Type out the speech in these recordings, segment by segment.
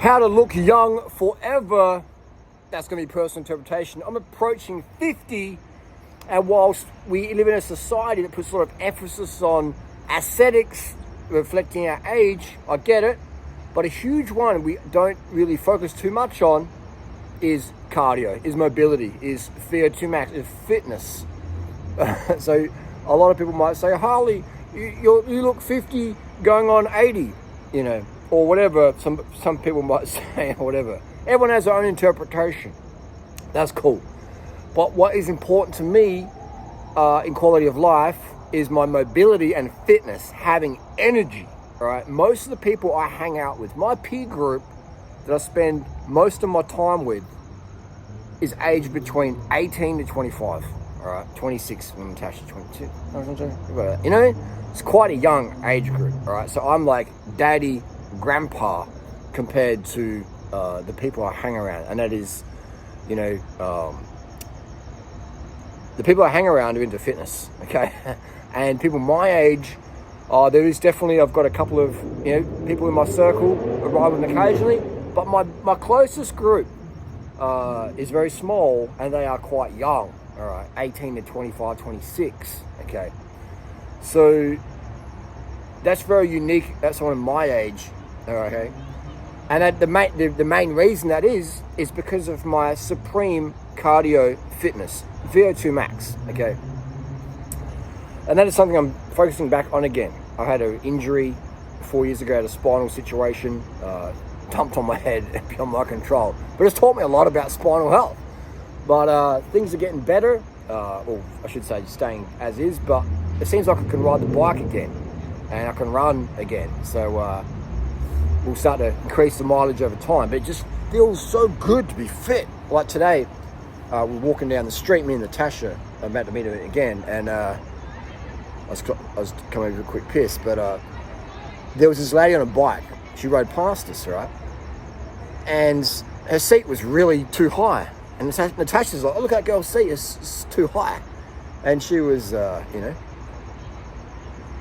How to look young forever, that's going to be personal interpretation. I'm approaching 50, and whilst we live in a society that puts a lot of emphasis on aesthetics, reflecting our age, I get it, but a huge one we don't really focus too much on is cardio, is mobility, is VO2 max, is fitness. So a lot of people might say, Harley, you look 50 going on 80, or whatever some people might say, or whatever. Everyone has their own interpretation. That's cool. But what is important to me in quality of life is my mobility and fitness, having energy, right? Most of the people I hang out with, my peer group that I spend most of my time with, is aged between 18 to 25, all right? 26 when Natasha's 22. It's quite a young age group, all right? So I'm like daddy, grandpa compared to the people I hang around, and that is, the people I hang around are into fitness, okay? And people my age, there is definitely, I've got a couple of, people in my circle arrive with them occasionally, but my closest group is very small, and they are quite young, all right? 18 to 25, 26, okay? So that's very unique. That's someone my age, okay? And the main reason that is because of my supreme cardio fitness, VO2 max, okay? And that is something I'm focusing back on again. I had an injury 4 years ago, I had a spinal situation, dumped on my head beyond my control. But it's taught me a lot about spinal health. But things are getting better, or I should say staying as is, but it seems like I can ride the bike again, and I can run again. So we'll start to increase the mileage over time, but it just feels so good to be fit. Like today, we're walking down the street, me and Natasha, I'm about to meet her again, and I was coming over a quick piss, but there was this lady on a bike. She rode past us, right? And her seat was really too high. And Natasha's like, oh, look at that girl's seat, it's too high. And she was, I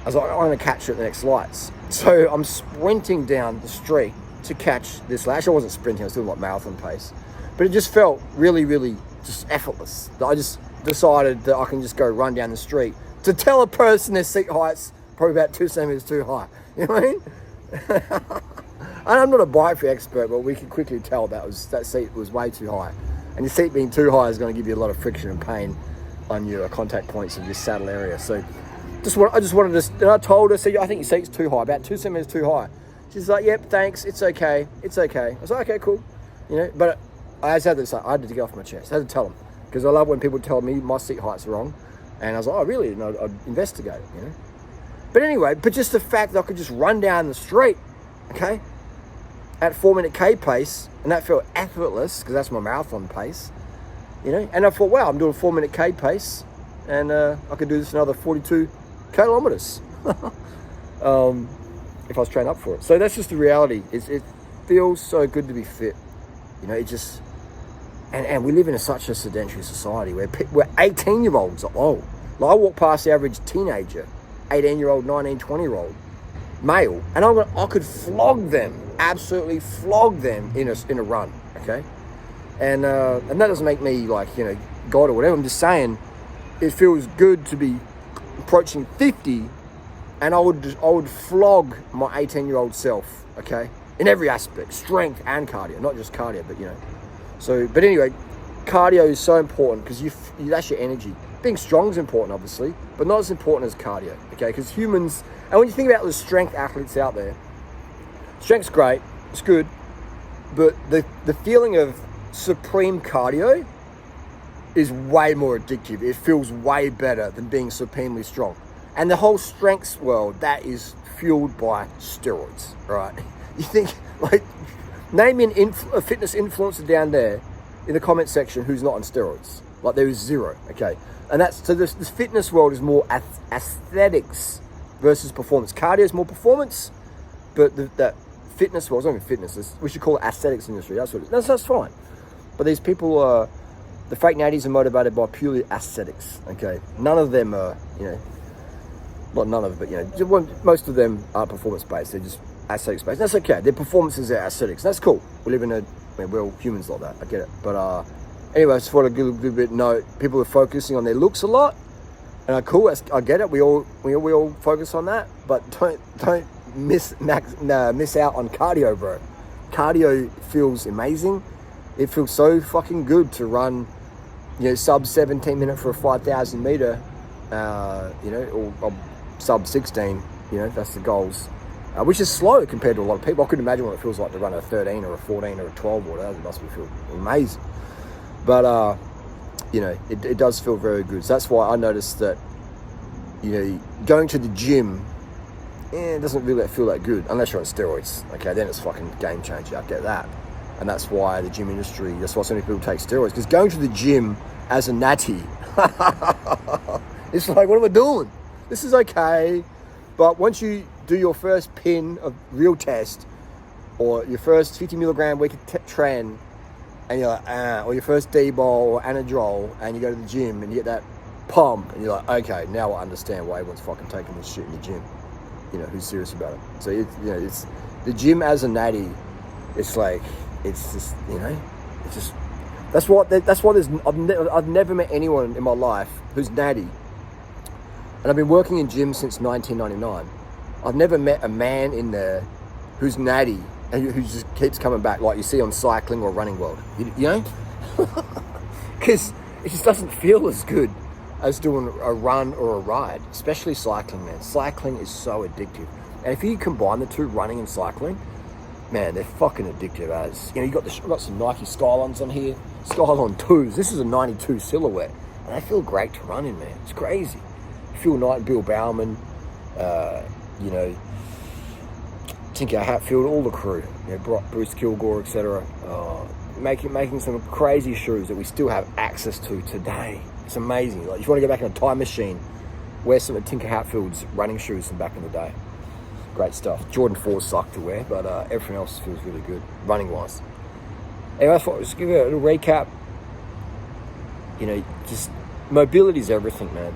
was like, I'm going to catch her at the next lights. So I'm sprinting down the street to catch this lady. Actually, I wasn't sprinting, I was doing like marathon pace. But it just felt really, really just effortless. I just decided that I can just go run down the street to tell a person their seat height's probably about 2 centimeters too high. You know what I mean? And I'm not a bike expert, but we could quickly tell that seat was way too high. And your seat being too high is going to give you a lot of friction and pain on your contact points of your saddle area. So I just wanted to, and I told her, I think your seat's too high, about 2 centimeters too high. She's like, yep, thanks, it's okay. I was like, okay, cool. But I had to get off my chest. I had to tell them, because I love when people tell me my seat height's wrong. And I was like, oh, really? And I'd investigate it, But anyway, just the fact that I could just run down the street, okay, at 4-minute K pace, and that felt effortless, because that's my marathon pace, And I thought, wow, I'm doing a 4-minute K pace, and I could do this another 42 kilometers if I was trained up for it. So that's just the reality. It feels so good to be fit, It just, and we live in such a sedentary society where 18-year-olds are old. Like I walk past the average teenager, 18-year-old, 19, 20-year-old male, and I could flog them, absolutely flog them in a run, okay? And that doesn't make me like, God or whatever. I'm just saying it feels good to be approaching 50, and I would flog my 18-year-old self, okay? In every aspect, strength and cardio, not just cardio, but So, but anyway, cardio is so important because that's your energy. Being strong is important, obviously, but not as important as cardio, okay? Because humans, and when you think about the strength athletes out there, strength's great, it's good, but the feeling of supreme cardio is way more addictive. It feels way better than being supremely strong. And the whole strengths world, that is fueled by steroids, right? You think, like, name me a fitness influencer down there in the comment section who's not on steroids. Like, there is zero, okay? And so this fitness world is more aesthetics versus performance. Cardio is more performance, but that fitness world, it's not even fitness, we should call it aesthetics industry. That's what it is. That's fine. But these people the fake natives are motivated by purely aesthetics, okay? None of them are, not none of it, but, most of them are performance-based. They're just aesthetic space. That's okay. Their performances are aesthetics. That's cool. We live in we're all humans like that. I get it. But anyway, I just want to give a little bit note. People are focusing on their looks a lot, and cool. I get it. We all focus on that, but don't miss out on cardio, bro. Cardio feels amazing. It feels so fucking good to run, sub 17 minute for a 5,000 meter, or sub 16. That's the goals. Which is slow compared to a lot of people. I couldn't imagine what it feels like to run a 13 or a 14 or a 12 or whatever. It must feel amazing. But, it does feel very good. So that's why I noticed that, going to the gym, it doesn't really feel that good unless you're on steroids. Okay, then it's fucking game changer. I get that. And that's why the gym industry, that's why so many people take steroids. Because going to the gym as a natty, it's like, what am I doing? This is okay. But once you do your first pin of real test, or your first 50 milligram weekly tren, and you're like, or your first D-bol or Anadrol, and you go to the gym and you get that pump, and you're like, okay, now I understand why everyone's fucking taking this shit in the gym. Who's serious about it. So it's the gym as a natty. It's like, it's just, it's just, that's why there's, I've never met anyone in my life who's natty. And I've been working in gyms since 1999. I've never met a man in there who's natty and who just keeps coming back, like you see on Cycling or Running World. Because it just doesn't feel as good as doing a run or a ride, especially cycling, man. Cycling is so addictive. And if you combine the two, running and cycling, man, they're fucking addictive as. You got some Nike Skylines on here, Skyline 2s. This is a 92 silhouette. And they feel great to run in, man. It's crazy. Phil Knight, Bill Bauman, Tinker Hatfield, all the crew, Bruce Kilgore, etc. Making some crazy shoes that we still have access to today. It's amazing. Like, if you want to go back in a time machine, wear some of Tinker Hatfield's running shoes from back in the day. Great stuff. Jordan 4s suck to wear, but everything else feels really good, running wise. Anyway, just give you a little recap. Just mobility is everything, man.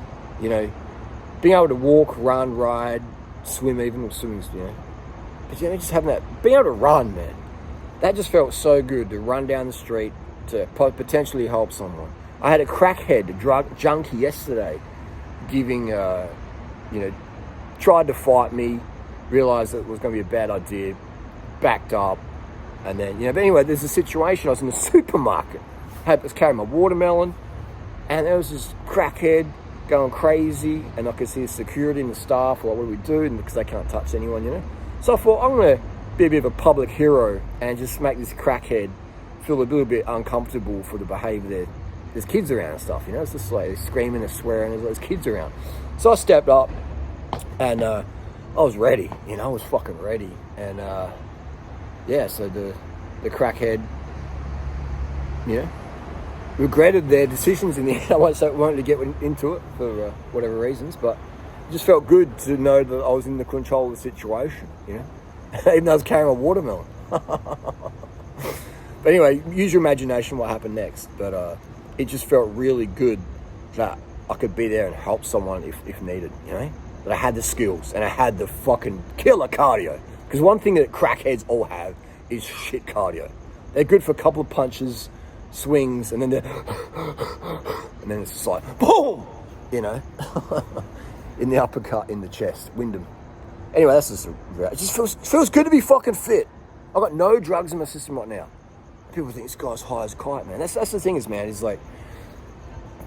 Being able to walk, run, ride, swim, even, or swimming's, but just having that, being able to run, man, that just felt so good to run down the street to potentially help someone. I had a crackhead, a drug junkie yesterday, tried to fight me, realised that it was going to be a bad idea, backed up, and then, but anyway, there's a situation. I was in the supermarket, was carrying my watermelon, and there was this crackhead going crazy, and I could see the security and the staff, like, what do we do? Because they can't touch anyone, So I thought, I'm going to be a bit of a public hero and just make this crackhead feel a little bit uncomfortable for the behaviour there. There's kids around and stuff, it's just like they're screaming and swearing, there's kids around. So I stepped up, and I was ready, I was fucking ready. And so the crackhead, regretted their decisions in the end. I won't get into it for whatever reasons, but it just felt good to know that I was in the control of the situation, even though I was carrying a watermelon. But anyway, use your imagination what happened next. But it just felt really good that I could be there and help someone if needed, that I had the skills and I had the fucking killer cardio. Because one thing that crackheads all have is shit cardio. They're good for a couple of punches, swings, and then it's just like boom, in the uppercut in the chest, Wyndham. Anyway, that's just it just feels good to be fucking fit. I've got no drugs in my system right now. People think this guy's high as a kite, man. That's the thing is, man, is like,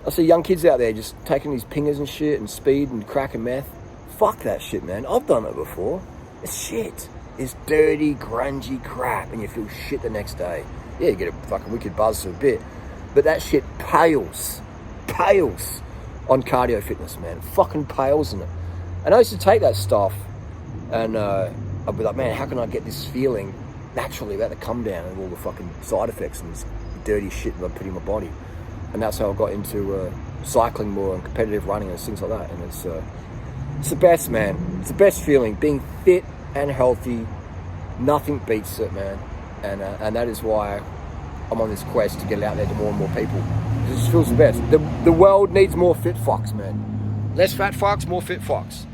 I see young kids out there just taking these pingers and shit and speed and crack and meth. Fuck that shit, man. I've done it before. It's shit. It's dirty, grungy crap, and you feel shit the next day. Yeah, you get a fucking wicked buzz for a bit, but that shit pales on cardio fitness, man. It fucking pales in it. And I used to take that stuff, and I'd be like, man, how can I get this feeling naturally about the come down and all the fucking side effects and this dirty shit that I put in my body? And that's how I got into cycling more and competitive running and things like that. And it's the best, man. It's the best feeling, being fit and healthy. Nothing beats it, man. And that is why I'm on this quest to get it out there to more and more people. It just feels the best. The world needs more fit fucks, man. Less fat fucks, more fit fucks.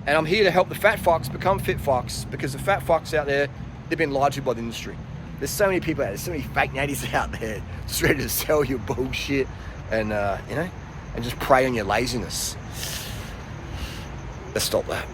And I'm here to help the fat fucks become fit fucks, because the fat fucks out there, they've been lied to by the industry. There's so many people out there, there's so many fake natties out there just ready to sell you bullshit and, and just prey on your laziness. Let's stop that.